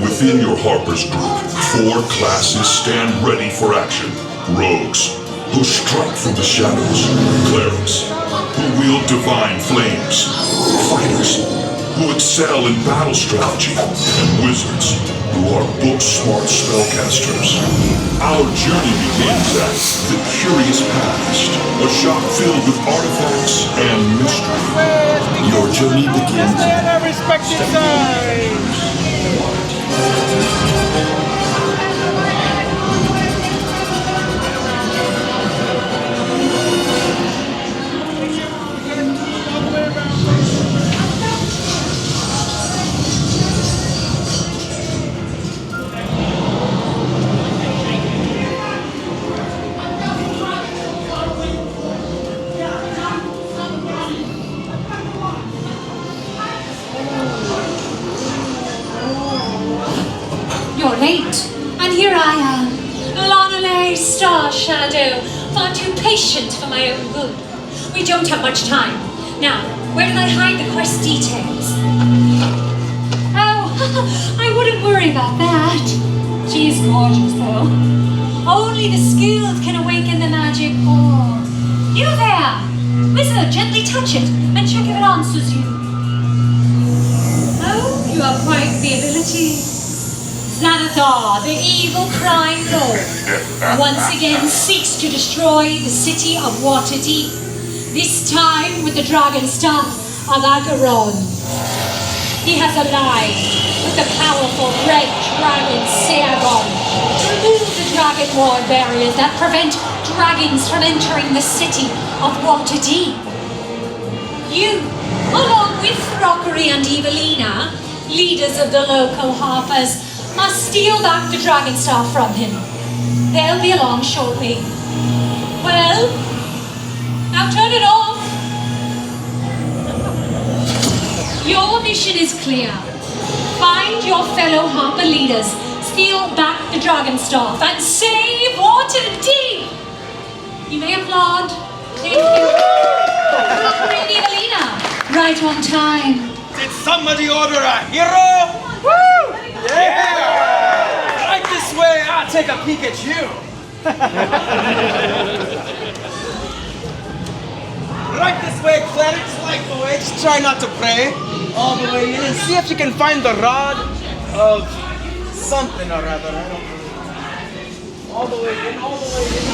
Within your Harpers group, 4 classes stand ready for action. Rogues, who strike from the shadows. Clerics, who wield divine flames. Fighters, who excel in battle strategy. And wizards, who are book-smart spellcasters. Our journey begins at the Curious Past, a shop filled with artifacts and mystery. Your journey begins at respected time. You're late, and here I am, Lonelay Star Shadow, far too patient for my own good. We don't have much time. Now, where did I hide the quest details? Oh, I wouldn't worry about that. She's gorgeous, though. Only the skilled can awaken the magic orb. You there! Wizard, gently touch it, and check if it answers you. Oh, you have quite the ability. Xanathar, the evil crime lord, once again seeks to destroy the city of Waterdeep, this time with the dragon staff of Agaron. He has allied with the powerful red dragon Seagon to remove the dragon ward barriers that prevent dragons from entering the city of Waterdeep. You, along with Rockery and Evelina, leaders of the local Harpers, must steal back the dragon staff from him. They'll be along shortly. Well, now turn it off. Your mission is clear. Find your fellow Harper leaders, steal back the dragon staff, and save Waterdeep. You may applaud. Thank you. Rockery and Evelina, right on time. Did somebody order a hero? Woo! Yeah! Right this way, I'll take a peek at you. Right this way, clerics, like the way. Just try not to pray all the way in and see if you can find the rod of something or other. I don't know. All the way in, all the way in.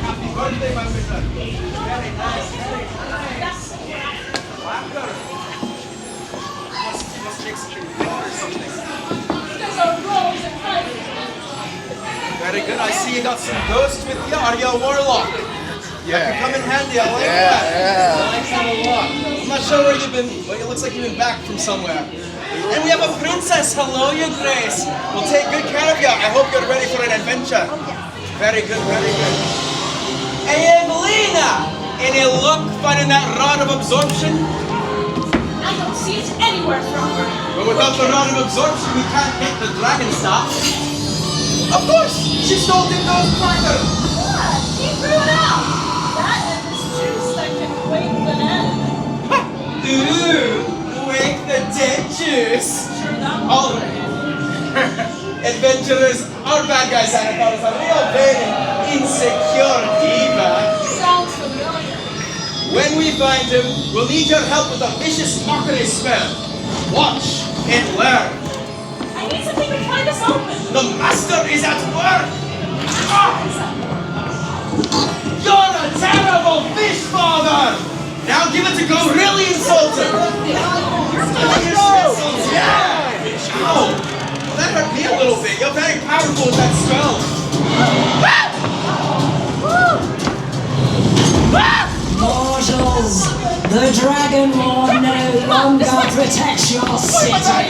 Happy birthday, my wizard. Very nice, very nice. Very good. I see you got some ghosts with you. Are you a warlock? Yeah. You come in handy. I like that. Yeah. I like that a lot. I'm not sure where you've been, but it looks like you've been back from somewhere. And we have a princess. Hello, your grace. We'll take good care of you. I hope you're ready for an adventure. Very good, very good. Hey, Evelina! Any luck finding that rod of absorption? I don't see it anywhere, Robert. But without the rod of absorption, we can't get the dragon staff. Of course! She stole Dingo's cracker! What? She threw it out! That and this juice that can wake the dead. Ooh! Wake the dead juice! Sure that All right. Adventurers, our bad guy Xanathar is a real vain and insecure diva. sounds familiar. When we find him, we'll need your help with a vicious mockery spell. Watch and learn. I need something to pry this open. The master is at work! Ah! You're a terrible fish father! Now give it to go really insulting! Yeah! Ow! Well, that hurt me a little bit. You're very powerful with that spell. Mortals, the Dragon Lord no longer protects your city.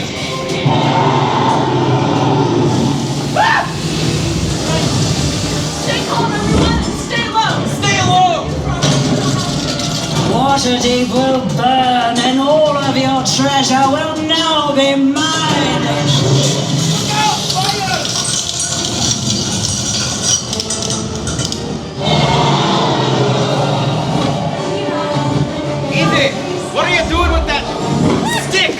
Stay calm, everyone, and stay low. Stay low! Waterdeep will burn and all of your treasure will now be mine. Look out! Fire! Evie, what are you doing with that stick?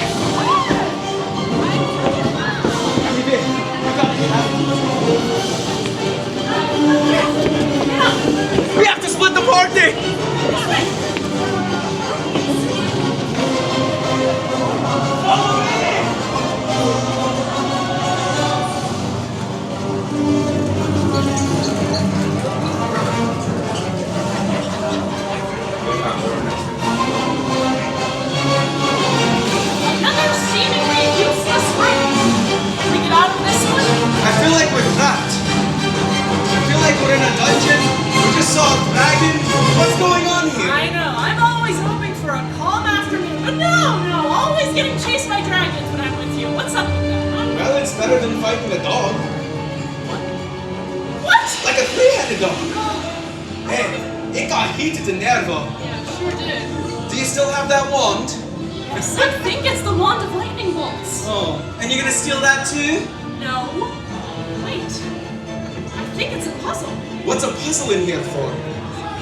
better than fighting a dog. What? Like a three-headed dog. Hey, it got heated in there though. Yeah, it sure did. Do you still have that wand? Yes, I think it's the wand of lightning bolts. Oh, and you're gonna steal that too? No. Wait. I think it's a puzzle. What's a puzzle in here for?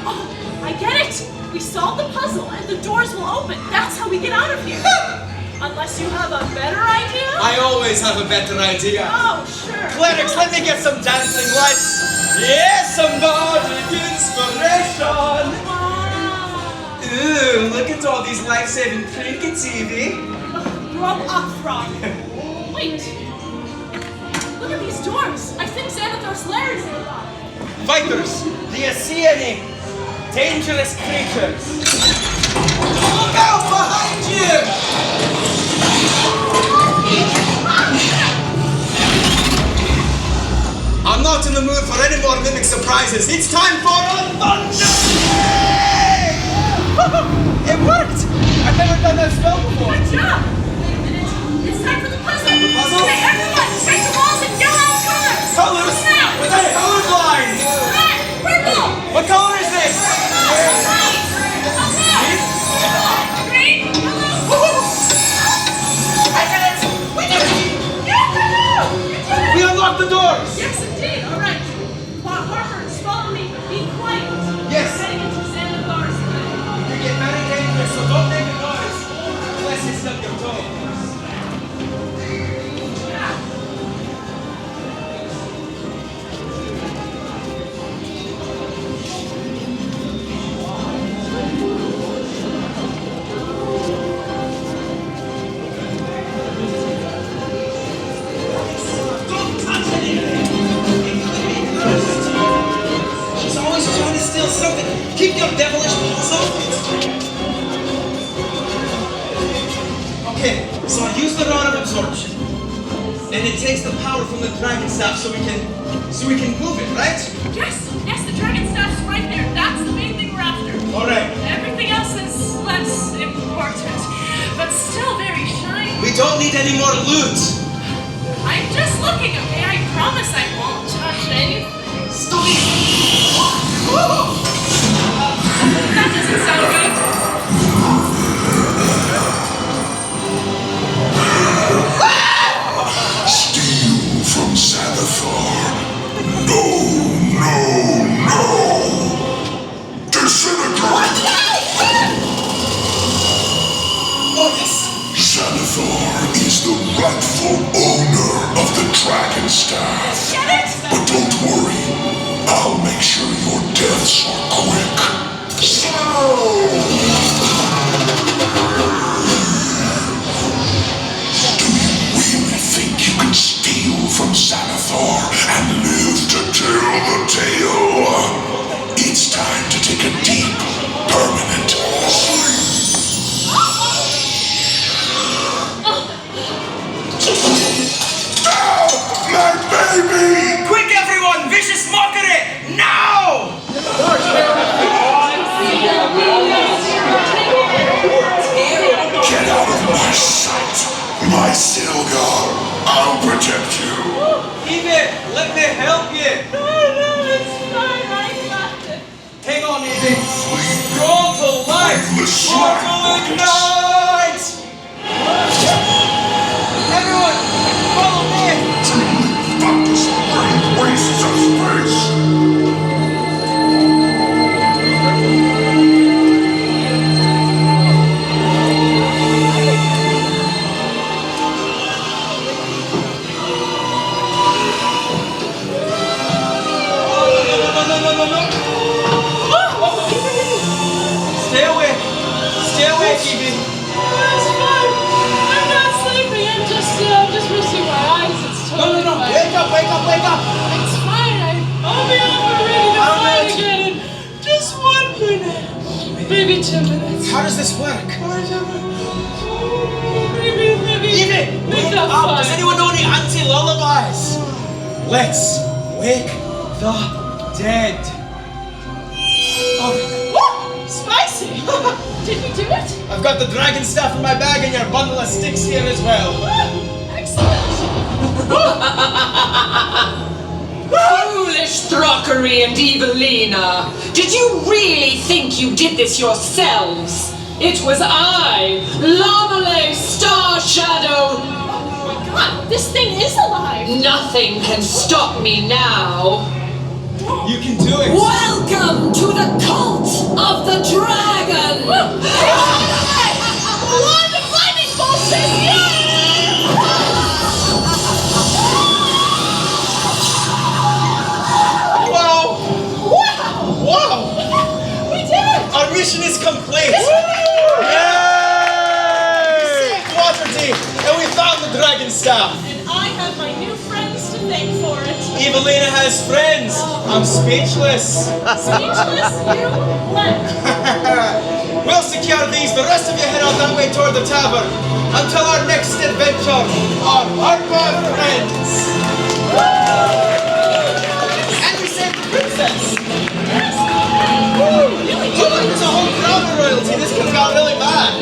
Oh, I get it. We solve the puzzle and the doors will open. That's how we get out of here. Unless you have a better idea? I always have a better idea. Oh, sure. Clerics, let me get some dancing lights. Yes, some bardic inspiration. Wow. Ooh, look at all these life-saving trinkets, Evie. Grow up, Frog. Wait. Look at these doors. I think Xanathar's lair is nearby. Fighters, do you see any dangerous creatures? Look out behind you! I'm not in the mood for any more mimic surprises. It's time for a thunder! It worked! I've never done that spell before. Good job. It's time for the puzzle. Puzzle? Okay, everyone, take the balls and yell out colors. Colors? Now. With a colorblind! Red, purple, What color is this? white, green, yellow. I did it! We did it! Yahoo! You did it. We unlocked the doors! Yes, indeed. All right. Harpers, follow me. Be quiet. Yes. We're heading into Xanathar's lair. You get very dangerous, so don't make a noise. Unless you stub your toe. Don't touch anything! It could be cursed. She's always trying to steal something. Keep your devilish paws off it. Okay, so I use the rod of absorption, and it takes the power from the dragon staff so we can move it, right? Yes, the dragon staff's right there. That's the main thing we're after. All right. Everything else is less important, but still very shiny. We don't need any more loot. I'm just looking, okay? I promise I won't touch anything. Stop it! That doesn't sound good. Steal from Xanathar. No. Disintegrate! Oh, yes! Xanathar is the rightful owner of the dragon staff. Get it? But don't worry, I'll make sure your deaths are quick. Do you really think you can steal from Xanathar and live to tell the tale? It's time to take a deep, permanent sleep. Ow! My baby! Quick, everyone! Vicious mockery! Now! Get out of my sight! My Silga! I'll protect you! Evie, let me help you! No, it's fine. I got it. Hang on, Evie! Scroll to light! Portal ignite! Everyone, follow me! But this great wastes of space! No. Stay away, Evie. It's fine. I'm not sleeping. I'm just resting my eyes. It's totally No. fine. Wake up! It's fine. I'll be up and ready to fight again in just 1 minute. Maybe 2 minutes. How does this work? Maybe. Evie, Make wake that up! fun. Does anyone know any anti-lullabies? Let's wake the dead. Oh, Spicy. Did we do it? I've got the dragon staff in my bag and your bundle of sticks here as well. Excellent. Foolish Throckery and Evelina! Did you really think you did this yourselves? It was I, Lomele Star Shadow! Oh my god, this thing is alive! Nothing can stop me now! You can do it! Welcome to the cult of the dragon! One lightning bolt says yes! Wow! Wow! We did it! Our mission is complete! Yay! We saved Waterdeep, and we found the dragon staff! And I have my new friends to thank for it. Evelina has friends! I'm speechless! Speechless, you left. We'll secure these. The rest of you head on that way toward the tavern. Until our next adventure, our Harper friends. And we saved the princess. Yes, really Look, there's a whole crowd of royalty. This could have got really bad.